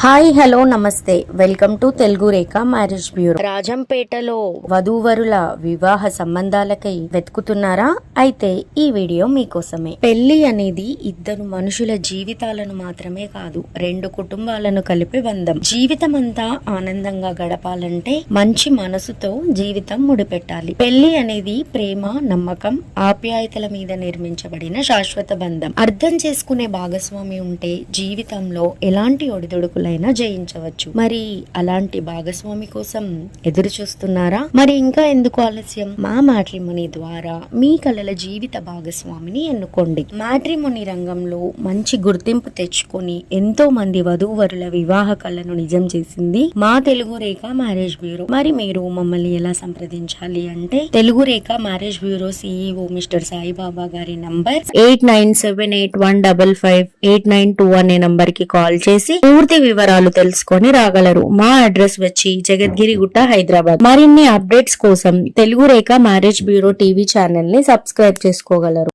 Hi hello నమస్తే welcome to Telugu Rekha marriage bureau. రాజంపేటలో వధూవరుల వివాహ సంబంధాలకై వెతుకుతున్నారా? అయితే ఈ వీడియో మీకోసమే. పెళ్లి అనేది ఇద్దరు మనుషుల జీవితాలను మాత్రమే కాదు, రెండు కుటుంబాలను కలిపే బంధం. జీవితం అంతా ఆనందంగా గడపాలంటే మంచి మనసుతో జీవితం ముడిపెట్టాలి. పెళ్లి అనేది ప్రేమ, నమ్మకం, ఆప్యాయతల మీద నిర్మించబడిన శాశ్వత బంధం. అర్థం చేసుకునే భాగస్వామి ఉంటే జీవితంలో ఎలాంటి ఒడిదుడుకులు జయించవచ్చు. మరి అలాంటి భాగస్వామి కోసం ఎదురు చూస్తున్నారా? మరి ఇంకా ఎందుకు ఆలస్యం? మా మ్యాట్రిమోనీ ద్వారా మీ కలల జీవిత భాగస్వామిని ఎన్నుకోండి. మ్యాట్రిమోనీ రంగంలో మంచి గుర్తింపు తెచ్చుకొని ఎంతో మంది వధూవరుల వివాహ కళను నిజం చేసింది మా తెలుగు రేఖ మ్యారేజ్ బ్యూరో. మరి మీరు మమ్మల్ని ఎలా సంప్రదించాలి అంటే, Telugu Rekha marriage bureau CEO mister Saibaba గారి నంబర్ 8978155892 అనే నంబర్ కి కాల్ చేసి పూర్తి వివరాలు తెలుసుకొని రాగలరు. మా అడ్రస్ వచ్చి జగద్గిరిగుట్ట, హైదరాబాద్. మరిన్ని అప్డేట్స్ కోసం Telugu Rekha marriage bureau TV channel ని సబ్స్క్రైబ్ చేసుకోగలరు.